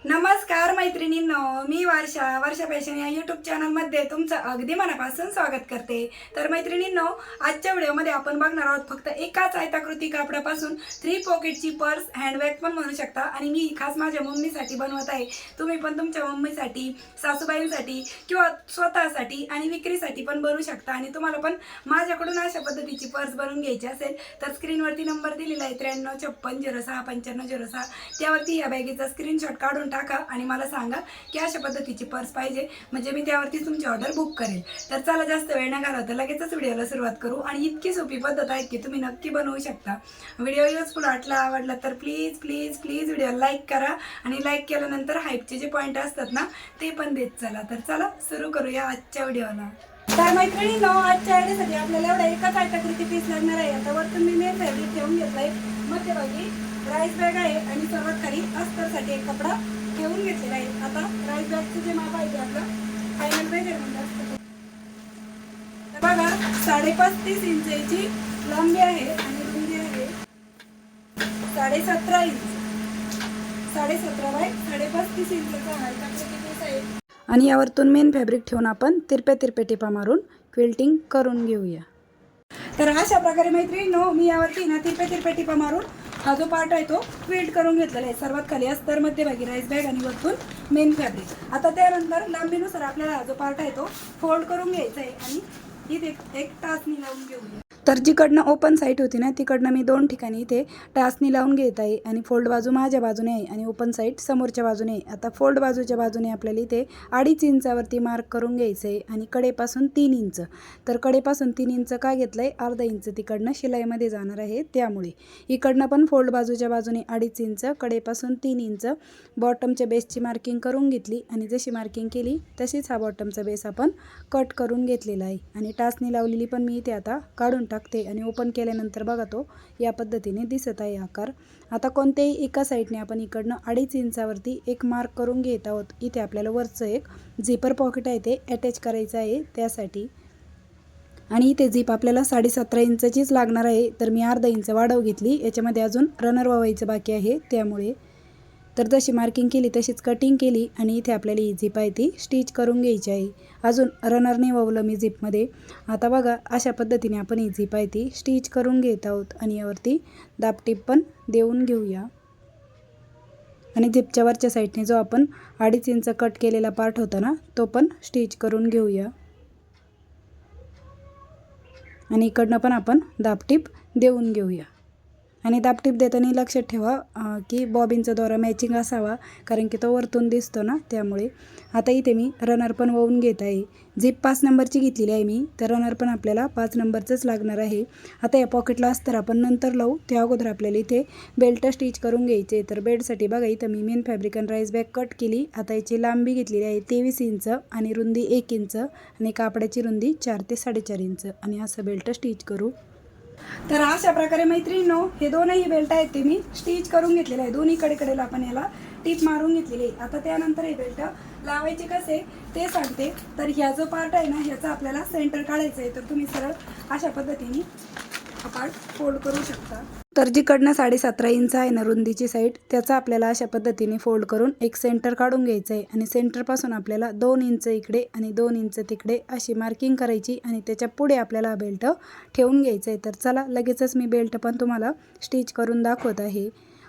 नमस्कार मैत्रिणींनो, मी वर्षा फॅशन या यूट्यूब चॅनलमध्ये तुमचं अगदी मनापासून स्वागत करते। तर मैत्रिणींनो, आजच्या व्हिडिओमध्ये आपण बघणार आहोत फक्त एकाच आयताकृती कापडापासून 3 पॉकेटची पर्स, हँडबॅग पण बनवू शकता। आणि मी खास माझ्या मम्मीसाठी बनवत आहे। तुम्ही पण तुमच्या मम्मीसाठी, सासूबाईंसाठी किंवा स्वतःसाठी आणि विक्रीसाठी पण बनवू शकता। आणि तुम्हाला पण माझ्याकडून अशा पद्धतीची पर्स बनवून घ्यायची असेल तर स्क्रीनवरती नंबर दिलेला आहे 9356069506, त्यावरती या बॅगेचा स्क्रीनशॉट काढून टाका आणि मला सांगा की अशा पद्धतीची पर्स पाहिजे, म्हणजे मी त्यावरती तुमची ऑर्डर बुक करेल। तर चला जास्त वेळ न घालवता लगेचच व्हिडिओला सुरुवात करू। आणि इतकी सोपी पद्धत आहे की तुम्ही नक्की बनवू शकता। व्हिडिओ युजफुल आवडला तर प्लीज प्लीज प्लीज व्हिडिओला लाईक करा आणि लाईक केल्यानंतर हाईपचे जे पॉईंट असतात ना ते पण देत चला। तर चला सुरू करूया आजच्या व्हिडिओला। तर मैत्रिणींनो, आजच्या आयडियासाठी आपल्याला एवढा एकाच आयताकृती पीस लागणार आहे। आता वरतून मी मेन फॅब्रिक ठेवून घेतलंय, मध्यभागी राईस बॅग आहे आणि सर्वात खाली अस्तरसाठी एक कपडा ठेवून घेतलेला आहे। आता राईस बॅगचं जे माप आहे ते आपलं फायनल मेजरमेंट असतं। तर बघा, 35.5 इंचाची लांबी आहे आणि रुंदी आहे 17.5 इंच। 17.5 बाय 35 इंचचा हा आयताकृती पीस आहे। आणि यावरतून मेन फॅब्रिक ठेवून आपण तिरप्या टिपा मारून क्विल्टिंग करून घेऊया। तर अशा प्रकारे मैत्रिणींनो, मी यावरती ना तिरप्या टिपा मारून हा जो पार्ट आहे तो क्विल्ट करून घेतलेला आहे। सर्वात खाली अस्तर, मध्यभागी राईस बॅग आणि वरतून मेन फॅब्रिक। आता त्यानंतर लांबीनुसार आपल्याला हा जो पार्ट आहे तो फोल्ड करून घ्यायचा आहे आणि इथे एक टाचणी लावून घेऊया। तर जिकडनं ओपन साईड होती ना तिकडनं मी 2 ठिकाणी इथे टाचणी लावून घेत आहे आणि फोल्ड बाजू माझ्या बाजूने आहे आणि ओपन साईड समोरच्या बाजूने आहे। आता फोल्ड बाजूच्या बाजूने आपल्याला इथे 2.5 इंचावरती मार्क करून घ्यायचं आहे आणि कडेपासून 3 इंच। तर कडेपासून 3 इंच का घेतलंय, अर्धा इंच तिकडनं शिलाईमध्ये जाणार आहे त्यामुळे। इकडनं पण फोल्ड बाजूच्या बाजूने 2.5 इंच, कडेपासून 3 इंच बॉटमच्या बेसची मार्किंग करून घेतली आणि जशी मार्किंग केली तशीच हा बॉटमचा बेस आपण कट करून घेतलेला आहे। आणि टाचणी लावलेली पण मी इथे आता काढून टाकते आणि ओपन केल्यानंतर बघा तो या पद्धतीने दिसत आहे आकार। आता कोणत्याही एका साईडने आपण इकडनं 2.5 इंचावरती एक मार्क करून घेत आहोत। इथे आपल्याला वरचं एक झिपर पॉकेट आहे ते अटॅच करायचं आहे त्यासाठी। आणि इथे झिप आपल्याला 17.5 इंचचीच लागणार आहे, तर मी अर्धा इंच वाढव घेतली। याच्यामध्ये अजून रनर वावायचं बाकी आहे त्यामुळे। तर जशी मार्किंग केली तशीच कटिंग केली आणि इथे आपल्याला ही झिप आहे ती स्टिच करून घ्यायची आहे। अजून रनर नाही वावलं मी झिपमध्ये। आता बघा, अशा पद्धतीने आपण ही झिप आहे ती स्टिच करून घेत आहोत आणि यावरती दाबटीप पण देऊन घेऊया। आणि झिपच्या वरच्या साईडने जो आपण 2.5 इंच कट केलेला पार्ट होता ना तो पण स्टिच करून घेऊया। आणि इकडनं पण आपण दाबटीप देऊन घेऊया। आणि दाबटीप देताना लक्षात ठेवा की बॉबिनचा दोरा मॅचिंग असावा, कारण की तो वरतून दिसतो ना त्यामुळे। आता इथे मी रनर पण वळून घेत आहे। झिप 5 नंबरची घेतलेली आहे मी, तर रनर पण आपल्याला 5 नंबरचंच लागणार आहे। आता या पॉकेटला अस्तर आपण नंतर लावू, त्या अगोदर आपल्याला इथे बेल्ट स्टिच करून घ्यायचे। तर बेल्टसाठी बघा, इथं मी मेन फॅब्रिक आणि राईस बॅग कट केली। आता याची लांबी घेतलेली आहे 23 इंच आणि रुंदी 1 इंच आणि कापडाची रुंदी 4 ते 4.5 इंच आणि असं बेल्ट स्टिच करू। तर अशा प्रकारे मैत्रिणींनो, हे दोनही बेल्ट आहेत ते मी स्टिच करून घेतलेले आहे। दोन्ही कडेला आपण याला टिप मारून घेतलेली आहे। आता त्यानंतर हे बेल्ट लावायचे कसे ते सांगते। तर ह्या जो पार्ट आहे ना ह्याचा आपल्याला सेंटर काढायचं आहे। तर तुम्ही सरळ अशा पद्धतीने हा पार्ट फोल्ड करू शकता। तर जिकडनं 17.5 इंच आहे ना रुंदीची साईड, त्याचा आपल्याला अशा पद्धतीने फोल्ड करून एक सेंटर काढून घ्यायचं आहे। आणि सेंटरपासून आपल्याला 2 इंच इकडे आणि 2 इंच तिकडे अशी मार्किंग करायची आणि त्याच्या पुढे आपल्याला हा बेल्ट ठेवून घ्यायचं आहे। तर चला लगेचच मी बेल्ट पण तुम्हाला स्टिच करून दाखवत आहे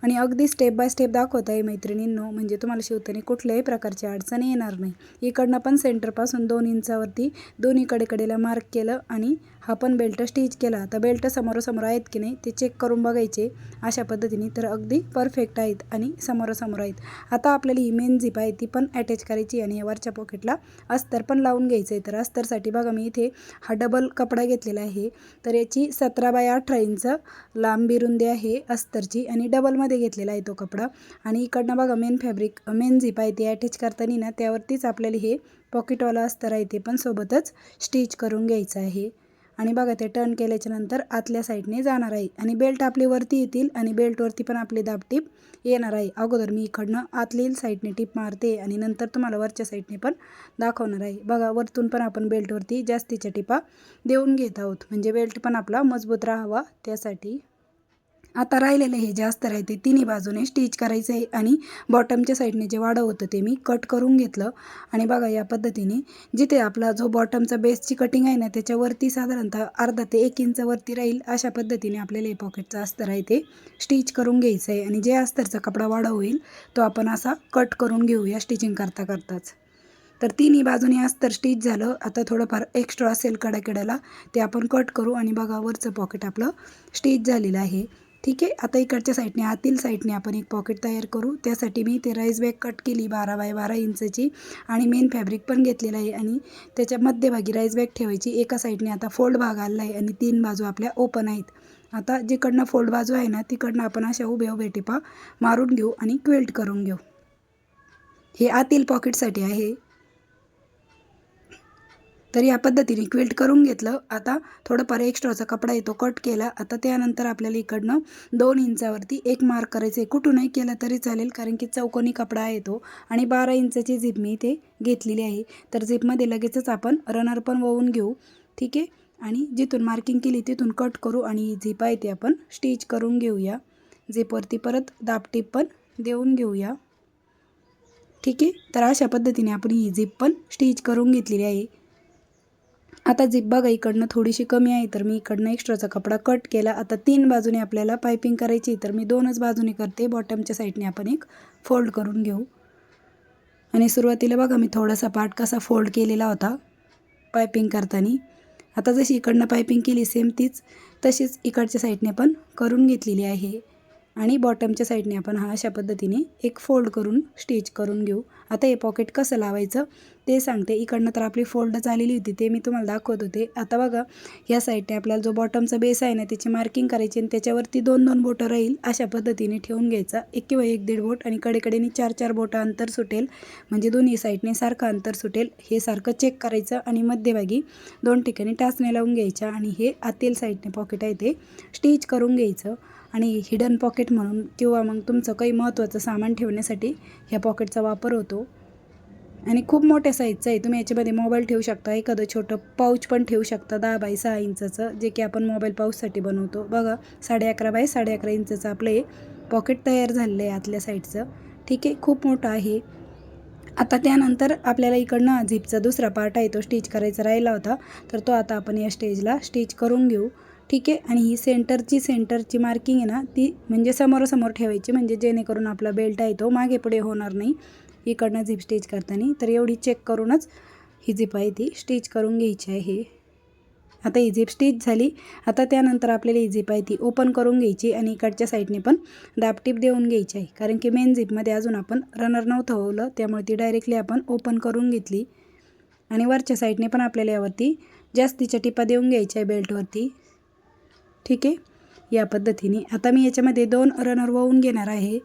आणि अगदी स्टेप बाय स्टेप दाखवत आहे मैत्रिणींनो, म्हणजे तुम्हाला शिवताना कुठल्याही प्रकारची अडचण येणार नाही। इकडनं पण सेंटरपासून 2 इंचावरती दोन्ही कडेला मार्क केलं आणि हा पण बेल्ट स्टिच केला। आता बेल्ट समोरासमोर आहेत की नाही ते चेक करून बघायचे अशा पद्धतीने, तर अगदी परफेक्ट आहेत आणि समोरासमोर आहेत। आता आपल्याला ही मेन झिप आहे ती पण अटॅच करायची आणि वरच्या पॉकेटला अस्तर पण लावून घ्यायचं आहे। तर अस्तरसाठी बघा, मी इथे हा डबल कपडा घेतलेला आहे। तर याची 17 बाय 18 इंच लांबी रुंदी आहे अस्तरची आणि डबलमध्ये घेतलेला आहे तो कपडा। आणि इकडनं बघा, मेन झिप आहे ती अटॅच करताना ना त्यावरतीच आपल्याला हे पॉकेटवाला अस्तर आहे ते पण सोबतच स्टिच करून घ्यायचं आहे। आणि बघा, ते टर्न केल्याच्या नंतर आतल्या साईडने जाणार आहे आणि बेल्ट आपले वरती येतील आणि बेल्टवरती पण आपली दाबटीप येणार आहे। अगोदर मी इकडनं आतली साईडने टिप मारते आणि नंतर तुम्हाला वरच्या साईडने पण दाखवणार आहे। बघा, वरतून पण आपण बेल्टवरती जास्तीच्या टिपा देऊन घेत आहोत, म्हणजे बेल्ट पण आपला मजबूत राहावा त्यासाठी। आता राहिलेलं हे जास्त राहते तिन्ही बाजूने स्टिच करायचं आहे आणि बॉटमच्या साईडने जे वाढव होतं ते मी कट करून घेतलं आणि बघा या पद्धतीने जिथे आपला जो बॉटमचा बेसची कटिंग आहे ना त्याच्यावरती साधारणतः अर्धा ते 1 इंच वरती राहील अशा पद्धतीने आपल्याला हे पॉकेटचं अस्तर आहे ते स्टिच करून घ्यायचं आहे आणि जे अस्तरचा कपडा वाढव होईल तो आपण असा कट करून घेऊया स्टिचिंग करता करताच. तर तिन्ही बाजूने अस्तर स्टिच झालं. आता थोडंफार एक्स्ट्रा असेल कडाकडाला ते आपण कट करू आणि बघा वरचं पॉकेट आपलं स्टिच झालेलं आहे. ठीक आहे. आता इकडच्या साईडने आतील साईडने आपण एक पॉकेट तयार करू. त्यासाठी मी ते राईस बॅग कट केली 12 बाय 12 इंचची आणि मेन फॅब्रिक पण घेतलेलं आहे आणि त्याच्या मध्यभागी राईस बॅग ठेवायची. एका साईडने आता फोल्ड भाग आला आहे आणि 3 बाजू आपल्या ओपन आहेत. आता जिकडनं फोल्ड बाजू आहे ना तिकडनं आपण अशा उभ्या उभ्या टिपा मारून घेऊ आणि क्विल्ट करून घेऊ. हे आतील पॉकेटसाठी आहे. तर या पद्धतीने क्विल्ट करून घेतलं. आता थोडंफार एक्स्ट्राचा कपडा येतो कट केला. आता त्यानंतर आपल्याला इकडनं 2 इंचावरती एक मार्क करायचं आहे. कुठूनही केलं तरी चालेल कारण की चौकोनी कपडा आहे तो आणि 12 इंचची झिप मी ते घेतलेली आहे. तर झिपमध्ये लगेचच आपण रनर पण वळून घेऊ. ठीक आहे. आणि जिथून मार्किंग केली तिथून कट करू आणि ही झिप आहे ती आपण स्टिच करून घेऊया. झिपवरती परत दाबटीप पण देऊन घेऊया. ठीक आहे. तर अशा पद्धतीने आपण ही झिप पण स्टिच करून घेतलेली आहे. आता झिप बघा इकडनं थोडीशी कमी आहे तर मी इकडनं एक्स्ट्राचा कपडा कट केला. आता 3 बाजूने आपल्याला पायपिंग करायची तर मी 2च बाजूने करते. बॉटमच्या साईडने आपण एक फोल्ड करून घेऊ आणि सुरुवातीला बघा मी थोडासा पार्ट कसा फोल्ड केलेला होता पायपिंग करताना. आता जशी इकडनं पायपिंग केली सेम तीच तशीच इकडच्या साईडने पण करून घेतलेली आहे आणि बॉटमच्या साईडने आपण अशा पद्धतीने एक फोल्ड करून स्टिच करून घेऊ. आता हे पॉकेट कसं लावायचं ते सांगते. इकडनं तर आपली फोल्ड झालेली होती ते मी तुम्हाला दाखवत होते. आता बघा या साईडने आपल्याला जो बॉटमचा बेस आहे ना त्याची मार्किंग करायची आणि त्याच्यावरती 2-2 बोटं राहील अशा पद्धतीने ठेवून घ्यायचा. 1 किंवा 1-1.5 बोट आणि कडेकडेने 4-4 बोटं अंतर सुटेल म्हणजे दोन्ही साईडने सारखं अंतर सुटेल हे सारखं चेक करायचं आणि मध्यभागी 2 ठिकाणी टाचण्या लावून घ्यायच्या आणि हे आतील साईडने पॉकेट आहे ते स्टिच करून घ्यायचं. आणि हिडन पॉकेट म्हणून किंवा मग तुमचं काही महत्त्वाचं सामान ठेवण्यासाठी ह्या पॉकेटचा वापर होतो आणि खूप मोठ्या साईजचं आहे. तुम्ही याच्यामध्ये मोबाईल ठेवू शकता. एखादं छोटं पाऊच पण ठेवू शकता 10 बाय 6 इंचचं जे की आपण मोबाईल पाऊचसाठी बनवतो. बघा 11.5 बाय 11.5 इंचचं आपलं हे पॉकेट तयार झालेलं आहे आतल्या साईडचं. ठीक आहे. खूप मोठं आहे. आता त्यानंतर आपल्याला इकडनं झिपचा दुसरा पार्ट आहे तो स्टिच करायचा राहिला होता तर तो आता आपण या स्टेजला स्टिच करून घेऊ. ठीक आहे. आणि ही सेंटरची मार्किंग आहे ना ती म्हणजे समोरासमोर ठेवायची म्हणजे जेणेकरून आपला बेल्ट आहे तो मागे पुढे होणार नाही इकडनं झिप स्टिच करताना. तर एवढी चेक करूनच ही झिप आहे ती स्टिच करून घ्यायची आहे. आता ही झिप स्टिच झाली. आता त्यानंतर आपल्याला ही झिप आहे ती ओपन करून घ्यायची आणि इकडच्या साईडने पण दाबटीप देऊन घ्यायची आहे कारण की मेन झिपमध्ये अजून आपण रनर नव्हतं होवलं त्यामुळे ती डायरेक्टली आपण ओपन करून घेतली आणि वरच्या साईडने पण आपल्याला यावरती जास्तीच्या टिपा देऊन घ्यायच्या आहे बेल्टवरती. ठीक आहे. या पद्धतीने आता मी याच्यामध्ये 2 रनर वळून घेणार आहे.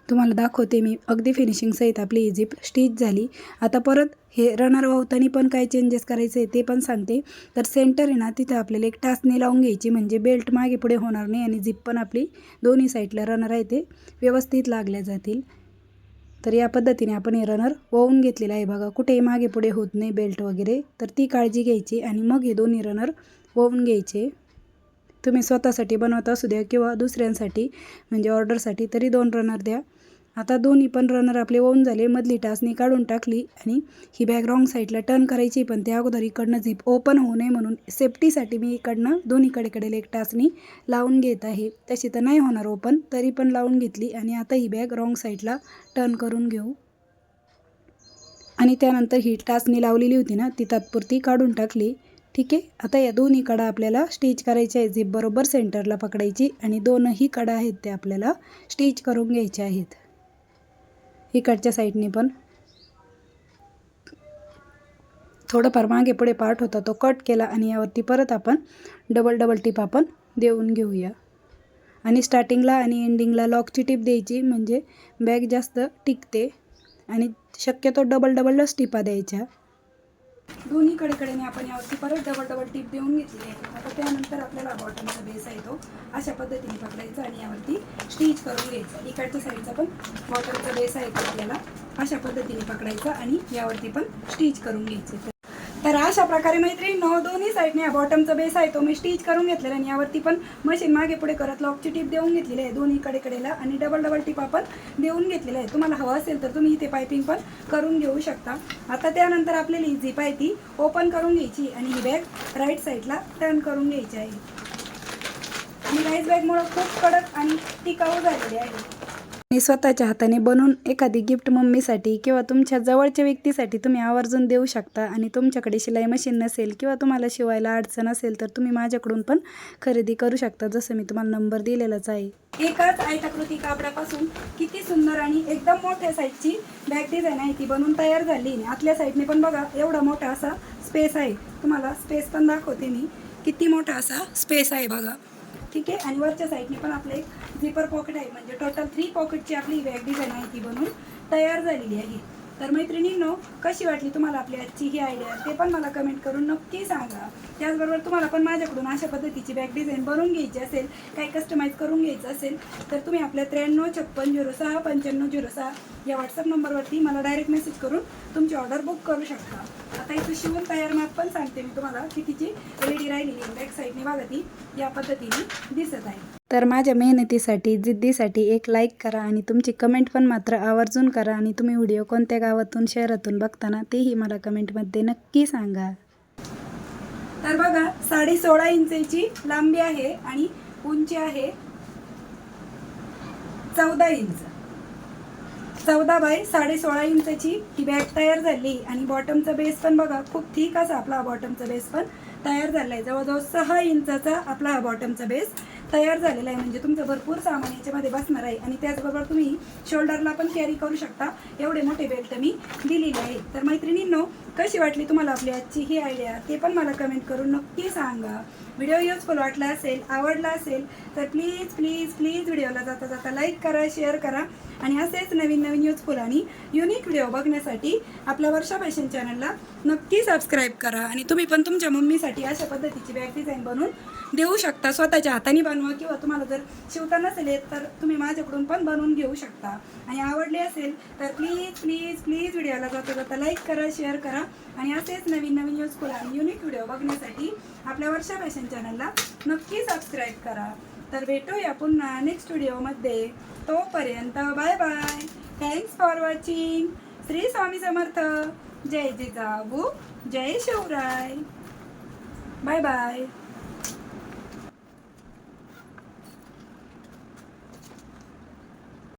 तुम्हाला दाखवते मी अगदी फिनिशिंग सहित आपली ही झिप स्टिच झाली. आता परत हे रनर वळताना पण काय चेंजेस करायचे ते पण सांगते. तर सेंटर आहे ना तिथं आपल्याला एक टाचणी लावून घ्यायची म्हणजे बेल्ट मागे पुढे होणार नाही आणि झिप पण आपली दोन्ही साईडला रनर आहे ते व्यवस्थित लागल्या जातील. तर या पद्धतीने आपण हे रनर वळून घेतलेलं आहे. बघा कुठेही मागे पुढे होत नाही बेल्ट वगैरे तर ती काळजी घ्यायची आणि मग हे दोन्ही रनर वळून घ्यायचे. तुम्ही स्वतःसाठी बनवत असू द्या किंवा दुसऱ्यांसाठी म्हणजे ऑर्डरसाठी तरी 2 रनर द्या. आता दोन्ही पण रनर आपले वळून झाले. मधली टाचणी काढून टाकली आणि ही बॅग रॉंग साईडला टर्न करायची पण त्या अगोदर इकडनं झिप ओपन होऊ नये म्हणून सेफ्टीसाठी मी इकडनं दोन्ही कडेला एक टाचणी लावून घेत आहे. तशी तर नाही होणार ओपन तरी पण लावून घेतली आणि आता ही बॅग रॉंग साईडला टर्न करून घेऊ आणि त्यानंतर ही टाचणी लावलेली होती ना ती तात्पुरती काढून टाकली. ठीक आहे. आता या दोन्ही कडा आपल्याला स्टिच करायच्या आहे. झिप बरोबर सेंटरला पकडायची आणि 2ही कडा आहेत ते आपल्याला स्टिच करून घ्यायच्या आहेत. इकडच्या साईडने पण थोडंफार मागे पुढे पार्ट होता तो कट केला आणि यावरती परत आपण डबल टिप आपण देऊन घेऊया आणि स्टार्टिंगला आणि एंडिंगला लॉकची टिप द्यायची म्हणजे बॅग जास्त टिकते आणि शक्यतो डबलच टिपा द्यायच्या. दोन्ही कडेने आपण यावरती परत डबल टिप देऊन घेतली आहे. आता त्यानंतर आपल्याला बॉटमचा बेस आहे तो अशा पद्धतीने पकडायचा आणि यावरती स्टिच करून घ्यायचा. इकडच्या साईडचा पण बॉटमचा बेस आहे तो आपल्याला अशा पद्धतीने पकडायचा आणि यावरती पण स्टिच करून घ्यायचं. तर अशा प्रकारे मैत्रिणींनो दोन्ही साईडने हा बॉटमचा बेस आहे तो मी स्टिच करून घेतलेला आणि यावरती पण मशीन मागे पुढे करत लॉकची टीप देऊन घेतलेली आहे दोन्ही कडेला आणि डबल टीप आपण देऊन घेतलेली आहे. तुम्हाला हवं असेल तर तुम्ही इथे पायपिंग पण करून घेऊ शकता. आता त्यानंतर आपल्याला ही झिप आहे ती ओपन करून घ्यायची आणि ही बॅग राईट साईडला टर्न करून घ्यायची आहे. आणि राईस बॅगमुळं खूप कडक आणि टिकाऊ झालेली आहे. आणि स्वतःच्या हाताने बनवून एखादी गिफ्ट मम्मीसाठी किंवा तुमच्या जवळच्या व्यक्तीसाठी तुम्ही आवर्जून देऊ शकता. आणि तुमच्याकडे शिलाई मशीन नसेल किंवा तुम्हाला शिवायला अडचण असेल तर तुम्ही माझ्याकडून पण खरेदी करू शकता, जसं मी तुम्हाला नंबर दिलेलाच आहे. एकाच आयताकृती कापडापासून किती सुंदर आणि एकदम मोठ्या साईजची बॅग डिझाईन आहे ती बनवून तयार झाली. आतल्या साईडने पण बघा एवढा मोठा असा स्पेस आहे. तुम्हाला स्पेस पण दाखवते मी, किती मोठा असा स्पेस आहे बघा. ठीक आहे. आणि वरच्या साईडने पण आपलं एक झिपर पॉकेट आहे. म्हणजे टोटल 3 पॉकेटची आपली बॅग डिझाईन आहे ती बनवून तयार झालेली आहे. तर मैत्रिणींनो कशी वाटली तुम्हाला आपली आजची ही आयडिया ते पण मला कमेंट करून नक्की सांगा. त्याचबरोबर तुम्हाला पण माझ्याकडून अशा पद्धतीची बॅग डिझाईन बनवून घ्यायची असेल, काही कस्टमाइज करून घ्यायचं असेल तर तुम्ही आपल्या 9356069506 या व्हॉट्सअप नंबरवरती मला डायरेक्ट मेसेज करून तुमची ऑर्डर बुक करू शकता. आता इथं शिवून तयार माप पण सांगते मी तुम्हाला की तिची रेडी राहिलेली आहे. बॅक साईडने बघा ती या पद्धतीने दिसत आहे. तर माझ्या मेहनतीसाठी जिद्दीसाठी एक लाईक करा आणि तुमची कमेंट पण मात्र आवर्जून करा. आणि तुम्ही व्हिडिओ कोणत्या गावातून शहरातून बघताना तेही मला कमेंटमध्ये नक्की सांगा. तर बघा 16.5 इंचची लांबी आहे आणि उंची आहे 14 इंच. 14 बाय 16.5 इंचची ही बॅग तयार झाली. आणि बॉटमचा बेस पण बघा खूप ठीक असा आपला बॉटमचा बेस पण तयार झाला आहे. जवळजवळ 6 इंचाचा आपला हा बॉटमचा बेस तयार झालेला आहे. म्हणजे तुमचं भरपूर सामान याच्यामध्ये बसणार आहे. आणि त्याचबरोबर तुम्ही शोल्डरला पण कॅरी करू शकता, एवढे मोठे बेल्ट मी दिलेले आहे. तर मैत्रिणींनो कशी वाटली तुम्हाला आपली आजची ही आयडिया ते पण मला कमेंट करून नक्की सांगा. व्हिडिओ युजफुल वाटला असेल, आवडला असेल तर प्लीज प्लीज प्लीज व्हिडिओला जाता जाता लाईक करा, शेअर करा. आणि असेच नवीन नवीन युजफुल आणि युनिक व्हिडिओ बघण्यासाठी आपल्या वर्षा फॅशन चॅनलला नक्की सबस्क्राईब करा. आणि तुम्ही पण तुमच्या मम्मीसाठी अशा पद्धतीची बॅग डिझाईन बनवून देऊ शकता. स्वतःच्या हाताने बनवा किंवा तुम्हाला जर शिवता नसेल येत तर तुम्ही माझ्याकडून पण बनवून घेऊ शकता. आणि आवडले असेल तर प्लीज प्लीज प्लीज व्हिडिओला जाता जाता लाईक करा, शेअर करा. आणि असेच नवीन नवीन युजफुल आणि युनिक व्हिडिओ बघण्यासाठी आपल्या वर्षा फॅशन चॅनलला नक्की सबस्क्राईब करा. तर भेटूया पुन्हा नेक्स्ट व्हिडिओमध्ये. तोपर्यंत bye bye. Thanks for watching. Shri Swami Samarth. जय जिजाऊ, जय शिवराय. Bye bye.